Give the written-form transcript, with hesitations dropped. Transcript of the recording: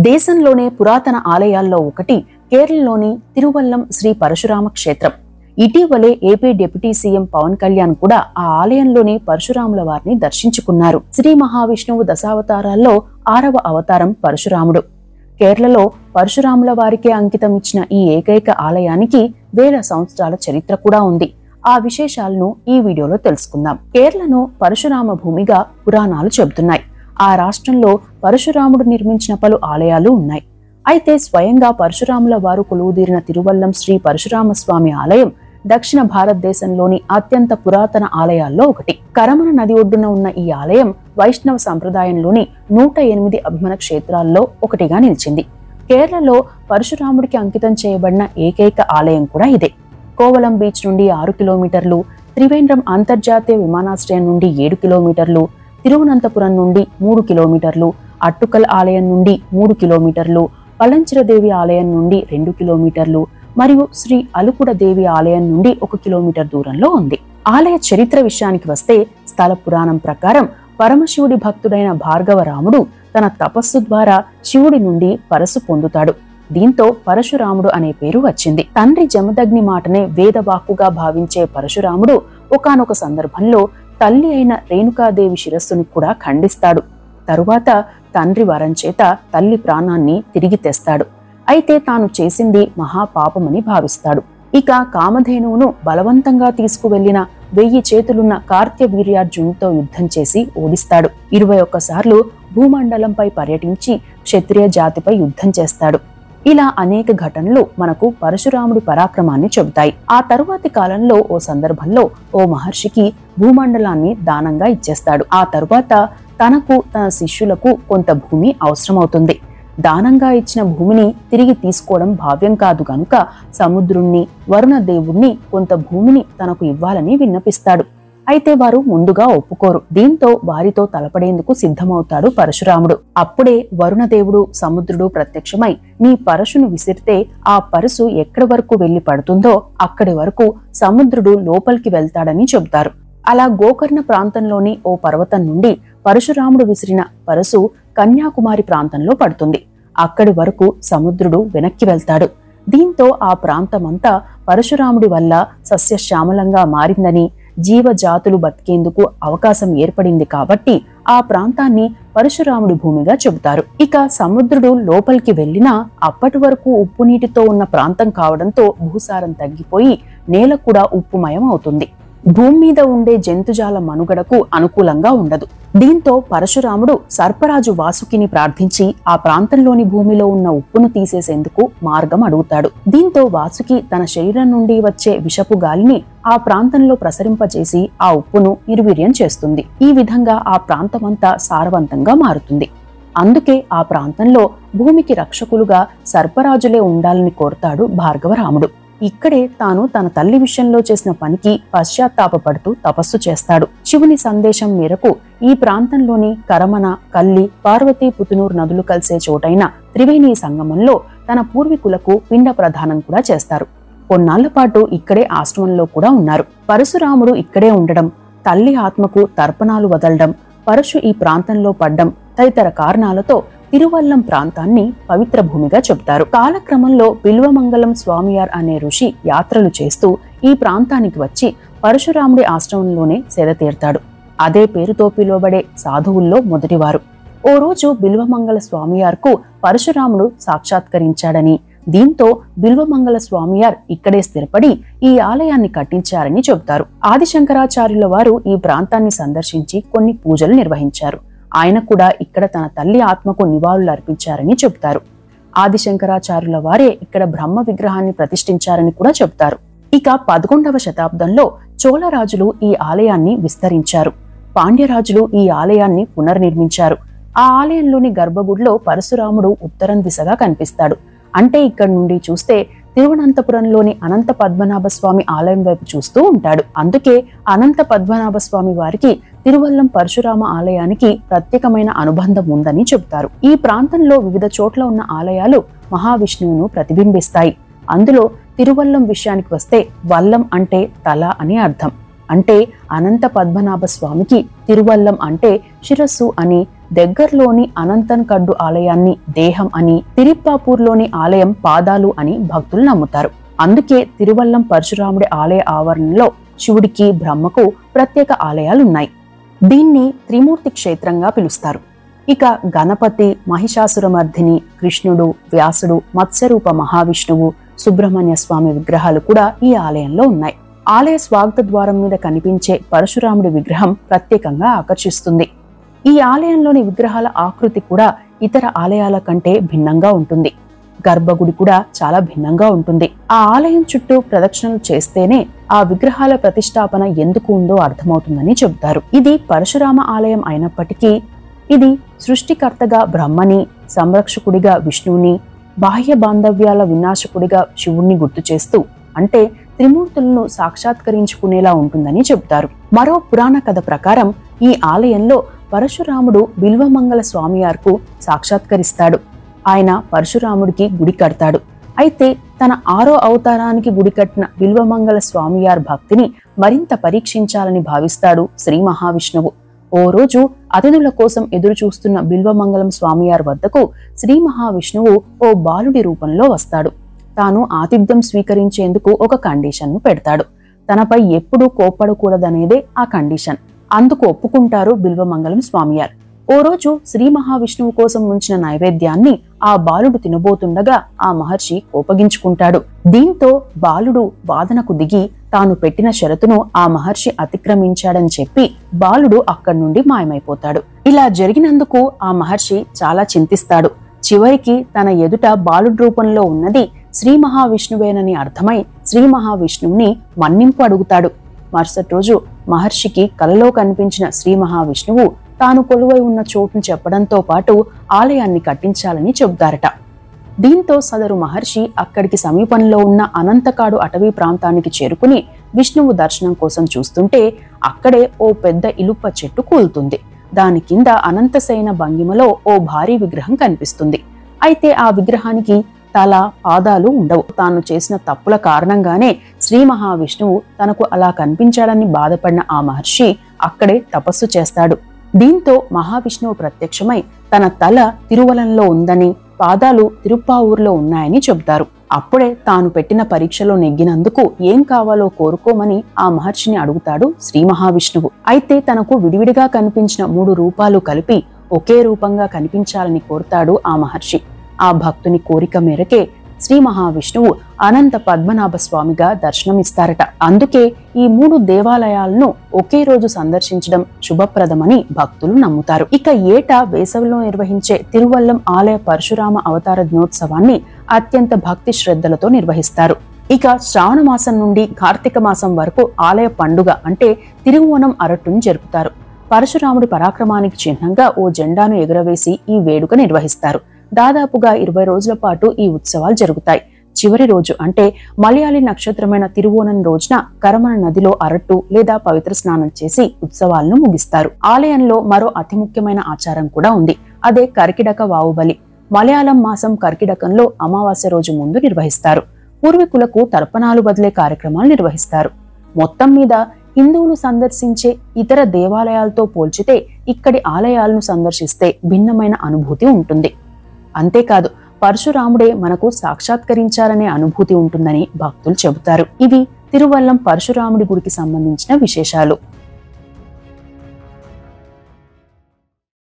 దేశంలోనే పురాతన ఆలయాల్లో ఒకటి కేరళలోని తిరువల్లం శ్రీ పరశురామ క్షేత్రం. ఇటీవలే AP deputy CM Pawan Kalyan కూడా ఆ ఆలయంలోని పరశురాముల వారిని దర్శించుకున్నారు. శ్రీ మహావిష్ణువు దశావతారాల్లో 6వ అవతారం పరశురాముడు. కేరళలో పరశురాముల వారికే అంకితం ఇచ్చిన ఈ ఏకైక ఆలయానికి వేల సంవత్సరాల చరిత్ర కూడా ఉంది. ఆ విశేషాలను ఈ వీడియోలో తెలుసుకుందాం. కేరళను పరశురామ భూమిగా పురాణాలు చెబుతున్నాయి. ఆ రాష్ట్రంలో పరశురాముడు నిర్మించిన పలు ఆలయాలు ఉన్నాయి. అయితే స్వయంగా పరశురాముల వారు కొలువుదీరిన తిరువల్లం శ్రీ పరశురామస్వామి ఆలయం దక్షిణ భారతదేశంలోని అత్యంత పురాతన ఆలయాల్లో ఒకటి. కరమన నది ఒడ్డున ఉన్న ఈ ఆలయం వైష్ణవ సంప్రదాయంలోని 108 అభిమన క్షేత్రాల్లో ఒకటిగా నిలిచింది. కేరళలో పరశురాముడికి అంకితం చేయబడిన ఏకైక ఆలయం కూడా ఇదే. కోవలం బీచ్ నుండి 6 కిలోమీటర్లు, త్రివేంద్రం అంతర్జాతీయ విమానాశ్రయం నుండి 7 కిలోమీటర్లు, తిరువనంతపురం నుండి 3 కిలోమీటర్లు, అట్టుకల్ ఆలయం నుండి 3 కిలోమీటర్లు, పలంచిరదేవి ఆలయం నుండి 2 కిలోమీటర్లు మరియు శ్రీ అలుకుడ దేవి ఆలయం నుండి 1 కిలోమీటర్ దూరంలో ఉంది. ఆలయ చరిత్ర విషయానికి వస్తే స్థల పురాణం ప్రకారం పరమశివుడి భక్తుడైన భార్గవరాముడు తన తపస్సు ద్వారా శివుడి నుండి పరసు పొందుతాడు. దీంతో పరశురాముడు అనే పేరు వచ్చింది. తండ్రి జమదగ్ని మాటనే వేదవాక్కుగా భావించే పరశురాముడు ఒకానొక సందర్భంలో తల్లి అయిన రేణుకాదేవి శిరస్సును కూడా ఖండిస్తాడు. తరువాత తండ్రి వరం చేత తల్లి ప్రాణాన్ని తిరిగి తెస్తాడు. అయితే తాను చేసింది మహాపాపమని భావిస్తాడు. ఇక కామధేనువును బలవంతంగా తీసుకువెళ్లిన 1000 చేతులున్న కార్త్యవీర్యార్జునుడితో యుద్ధం చేసి ఓడిస్తాడు. 21 సార్లు భూమండలంపై పర్యటించి క్షత్రియ జాతిపై యుద్ధం చేస్తాడు. ఇలా అనేక ఘటనలు మనకు పరశురాముడి పరాక్రమాన్ని చెబుతాయి. ఆ తరువాతి కాలంలో ఓ సందర్భంలో ఓ మహర్షికి భూమండలాన్ని దానంగా ఇచ్చేస్తాడు. ఆ తరువాత తనకు తన శిష్యులకు కొంత భూమి అవసరమవుతుంది. దానంగా ఇచ్చిన భూమిని తిరిగి తీసుకోవడం భావ్యం కాదు గనుక సముద్రుణ్ణి, వరుణ దేవుణ్ణి కొంత భూమిని తనకు ఇవ్వాలని విన్నపిస్తాడు. అయితే వారు ముందుగా ఒప్పుకోరు. దీంతో వారితో తలపడేందుకు సిద్ధమవుతాడు పరశురాముడు. అప్పుడే వరుణదేవుడు, సముద్రుడు ప్రత్యక్షమై నీ పరశును విసిరితే ఆ పరశు ఎక్కడి వరకు వెళ్లి పడుతుందో అక్కడి వరకు సముద్రుడు లోపలికి వెళ్తాడని చెబుతారు. అలా గోకర్ణ ప్రాంతంలోని ఓ పర్వతం నుండి పరశురాముడు విసిరిన పరశు కన్యాకుమారి ప్రాంతంలో పడుతుంది. అక్కడి వరకు సముద్రుడు వెనక్కి వెళ్తాడు. దీంతో ఆ ప్రాంతమంతా పరశురాముడి వల్ల సస్యశ్యామలంగా మారిందని, జీవజాతులు బతికేందుకు అవకాశం ఏర్పడింది కాబట్టి ఆ ప్రాంతాన్ని పరశురాముడి భూమిగా చెబుతారు. ఇక సముద్రుడు లోపలికి వెళ్లినా అప్పటి వరకు ఉప్పు నీటితో ఉన్న ప్రాంతం కావడంతో భూసారం తగ్గిపోయి నేల కూడా ఉప్పుమయం అవుతుంది. భూమి మీద ఉండే జంతుజాల మనుగడకు అనుకూలంగా ఉండదు. దీంతో పరశురాముడు సర్పరాజు వాసుకిని ప్రార్థించి ఆ ప్రాంతంలోని భూమిలో ఉన్న ఉప్పును తీసేసేందుకు మార్గం అడుగుతాడు. దీంతో వాసుకి తన శరీరం నుండి వచ్చే విషపు గాలిని ఆ ప్రాంతంలో ప్రసరింపజేసి ఆ ఉప్పును నిర్వీర్యం చేస్తుంది. ఈ విధంగా ఆ ప్రాంతమంతా సారవంతంగా మారుతుంది. అందుకే ఆ ప్రాంతంలో భూమికి రక్షకులుగా సర్పరాజులే ఉండాలని కోరతాడు భార్గవరాముడు. ఇక్కడే తాను తన తల్లి విషయంలో చేసిన పనికి పశ్చాత్తాపపడుతూ తపస్సు చేస్తాడు. శివుని సందేశం మేరకు ఈ ప్రాంతంలోని కరమన, కల్లి, పార్వతీ, పుతునూరు నదులు కలిసే చోటైన త్రివేణి సంగమంలో తన పూర్వీకులకు పిండ ప్రదానం కూడా చేస్తారు. కొన్నాళ్ల పాటు ఇక్కడే ఆశ్రమంలో కూడా ఉన్నారు. పరశురాముడు ఇక్కడే ఉండడం, తల్లి ఆత్మకు తర్పణాలు వదలడం, పరశు ఈ ప్రాంతంలో పడ్డం తదితర కారణాలతో తిరువల్లం ప్రాంతాన్ని పవిత్ర భూమిగా చెబుతారు. కాలక్రమంలో బిల్వమంగళం స్వామియార్ అనే ఋషి యాత్రలు చేస్తూ ఈ ప్రాంతానికి వచ్చి పరశురాముడి ఆశ్రమంలోనే సేద తీర్తాడు. అదే పేరుతో పిలువబడే సాధువుల్లో మొదటివారు. ఓ రోజు బిల్వమంగళ స్వామియార్కు పరశురాముడు సాక్షాత్కరించాడని, దీంతో బిల్వమంగళ స్వామియార్ ఇక్కడే స్థిరపడి ఈ ఆలయాన్ని కట్టించారని చెబుతారు. ఆదిశంకరాచార్యుల వారు ఈ ప్రాంతాన్ని సందర్శించి కొన్ని పూజలు నిర్వహించారు. ఆయన కూడా ఇక్కడ తన తల్లి ఆత్మకు నివాళులు అర్పించారని చెబుతారు. ఆదిశంకరాచార్యుల వారే ఇక్కడ బ్రహ్మ విగ్రహాన్ని ప్రతిష్ఠించారని కూడా చెబుతారు. ఇక 11వ శతాబ్దంలో చోళరాజులు ఈ ఆలయాన్ని విస్తరించారు. పాండ్యరాజులు ఈ ఆలయాన్ని పునర్నిర్మించారు. ఆ ఆలయంలోని గర్భగుడిలో పరశురాముడు ఉత్తరం దిశగా కనిపిస్తాడు. అంటే ఇక్కడి నుండి చూస్తే తిరువనంతపురంలోని అనంత పద్మనాభ స్వామి ఆలయం వైపు చూస్తూ ఉంటాడు. అందుకే అనంత పద్మనాభ స్వామి వారికి తిరువల్లం పరశురామ ఆలయానికి ప్రత్యేకమైన అనుబంధం ఉందని చెబుతారు. ఈ ప్రాంతంలో వివిధ చోట్ల ఉన్న ఆలయాలు మహావిష్ణువును ప్రతిబింబిస్తాయి. అందులో తిరువల్లం విషయానికి వస్తే వల్లం అంటే తల అని అర్థం. అంటే అనంత పద్మనాభ స్వామికి తిరువల్లం అంటే శిరస్సు అని, దగ్గరలోని అనంతన్కడ్డు ఆలయాన్ని దేహం అని, తిరుప్పాపూర్లోని ఆలయం పాదాలు అని భక్తులు నమ్ముతారు. అందుకే తిరువల్లం పరశురాముడి ఆలయ ఆవరణలో శివుడికి, బ్రహ్మకు ప్రత్యేక ఆలయాలున్నాయి. దీన్ని త్రిమూర్తి క్షేత్రంగా పిలుస్తారు. ఇక గణపతి, మహిషాసురమర్ధిని, కృష్ణుడు, వ్యాసుడు, మత్స్యరూప మహావిష్ణువు, సుబ్రహ్మణ్య స్వామి విగ్రహాలు కూడా ఈ ఆలయంలో ఉన్నాయి. ఆలయ స్వాగత ద్వారం మీద కనిపించే పరశురాముడి విగ్రహం ప్రత్యేకంగా ఆకర్షిస్తుంది. ఈ ఆలయంలోని విగ్రహాల ఆకృతి కూడా ఇతర ఆలయాల కంటే భిన్నంగా ఉంటుంది. గర్భగుడి కూడా చాలా భిన్నంగా ఉంటుంది. ఆ ఆలయం చుట్టూ ప్రదక్షిణలు చేస్తేనే ఆ విగ్రహాల ప్రతిష్టాపన ఎందుకు ఉందో అర్థమవుతుందని చెబుతారు. ఇది పరశురామ ఆలయం అయినప్పటికీ ఇది సృష్టికర్తగా బ్రహ్మని, సంరక్షకుడిగా విష్ణువుని, బాహ్య బాంధవ్యాల వినాశకుడిగా శివుణ్ణి గుర్తు చేస్తూ, అంటే త్రిమూర్తులను సాక్షాత్కరించుకునేలా ఉంటుందని చెబుతారు. మరో పురాణ కథ ప్రకారం ఈ ఆలయంలో పరశురాముడు బిల్వమంగళ స్వామివార్కు సాక్షాత్కరిస్తాడు. ఆయన పరశురాముడికి గుడి కడతాడు. అయితే తన 6వ అవతారానికి గుడి కట్టిన బిల్వమంగళ స్వామివారి భక్తిని మరింత పరీక్షించాలని భావిస్తాడు శ్రీ మహావిష్ణువు. ఓ రోజు అతిథుల కోసం ఎదురు చూస్తున్న బిల్వమంగళం స్వామివారి వద్దకు శ్రీ మహావిష్ణువు ఓ బాలుడి రూపంలో వస్తాడు. తాను ఆతిథ్యం స్వీకరించేందుకు ఒక కండిషన్ను పెడతాడు. తనపై ఎప్పుడూ కోప్పడకూడదనేదే ఆ కండిషన్. అందుకు ఒప్పుకుంటారు బిల్వమంగళం స్వామివారు. ఓ రోజు శ్రీ మహావిష్ణువు కోసం ఉంచిన నైవేద్యాన్ని ఆ బాలుడు తినబోతుండగా ఆ మహర్షి కోపగించుకుంటాడు. దీంతో బాలుడు వాదనకు దిగి తాను పెట్టిన షరతును ఆ మహర్షి అతిక్రమించాడని చెప్పి బాలుడు అక్కడి నుండి మాయమైపోతాడు. ఇలా జరిగినందుకు ఆ మహర్షి చాలా చింతిస్తాడు. చివరికి తన ఎదుట బాలుడి రూపంలో ఉన్నది శ్రీ మహావిష్ణువేనని అర్థమై శ్రీ మహావిష్ణువుని మన్నింపు అడుగుతాడు. మరుసటి రోజు మహర్షికి కలలో కనిపించిన శ్రీ మహావిష్ణువు తాను కొలువై ఉన్న చోటును చెప్పడంతో పాటు ఆలయాన్ని కట్టించాలని చెబుతారట. దీంతో సదరు మహర్షి అక్కడికి సమీపంలో ఉన్న అనంతకాడు అటవీ ప్రాంతానికి చేరుకుని విష్ణువు దర్శనం కోసం చూస్తుంటే అక్కడే ఓ పెద్ద ఇలుప్ప చెట్టు కూలుతుంది. దాని కింద అనంతసేన భంగిమలో ఓ భారీ విగ్రహం కనిపిస్తుంది. అయితే ఆ విగ్రహానికి తల, పాదాలు ఉండవు. తాను చేసిన తప్పుల కారణంగానే శ్రీ మహావిష్ణువు తనకు అలా కనిపించాడని బాధపడిన ఆ మహర్షి అక్కడే తపస్సు చేస్తాడు. దీంతో మహావిష్ణువు ప్రత్యక్షమై తన తల తిరువలంలో ఉందని, పాదాలు తిరుప్పావూరులో ఉన్నాయని చెబుతారు. అప్పుడే తాను పెట్టిన పరీక్షలో నెగ్గినందుకు ఏం కావాలో కోరుకోమని ఆ మహర్షిని అడుగుతాడు శ్రీ మహావిష్ణువు. అయితే తనకు విడివిడిగా కనిపించిన 3 రూపాలు కలిపి ఒకే రూపంగా కనిపించాలని కోరుతాడు ఆ మహర్షి. ఆ భక్తుని కోరిక మేరకే శ్రీ మహావిష్ణువు అనంత పద్మనాభ స్వామిగా దర్శనమిస్తారట. అందుకే ఈ 3 దేవాలయాలను ఒకే రోజు సందర్శించడం శుభప్రదమని భక్తులు నమ్ముతారు. ఇక ఏటా వేసవిలో నిర్వహించే తిరువల్లం ఆలయ పరశురామ అవతార దినోత్సవాన్ని అత్యంత భక్తి శ్రద్ధలతో నిర్వహిస్తారు. ఇక శ్రావణ మాసం నుండి కార్తీక మాసం వరకు ఆలయ పండుగ అంటే తిరువోణం అరట్టును జరుపుతారు. పరశురాముడి పరాక్రమానికి చిహ్నంగా ఓ జెండాను ఎగురవేసి ఈ వేడుక నిర్వహిస్తారు. దాదాపుగా 20 రోజుల పాటు ఈ ఉత్సవాలు జరుగుతాయి. చివరి రోజు అంటే మలయాళీ నక్షత్రమైన తిరువోణం రోజున కరమన నదిలో అరట్టు లేదా పవిత్ర స్నానం చేసి ఉత్సవాలను ముగిస్తారు. ఆలయంలో మరో అతి ముఖ్యమైన ఆచారం కూడా ఉంది. అదే కర్కిడక వావుబలి. మలయాళం మాసం కర్కిడకంలో అమావాస్య రోజు ముందు నిర్వహిస్తారు. పూర్వీకులకు తర్పణాలు బదిలే కార్యక్రమాలు నిర్వహిస్తారు. మొత్తం మీద హిందువులు సందర్శించే ఇతర దేవాలయాలతో పోల్చితే ఇక్కడి ఆలయాలను సందర్శిస్తే భిన్నమైన అనుభూతి ఉంటుంది. అంతేకాదు పరశురాముడే మనకు సాక్షాత్కరించారనే అనుభూతి ఉంటుందని భక్తులు చెబుతారు. ఇవి తిరువల్లం పరశురాముడి గుడికి సంబంధించిన విశేషాలు.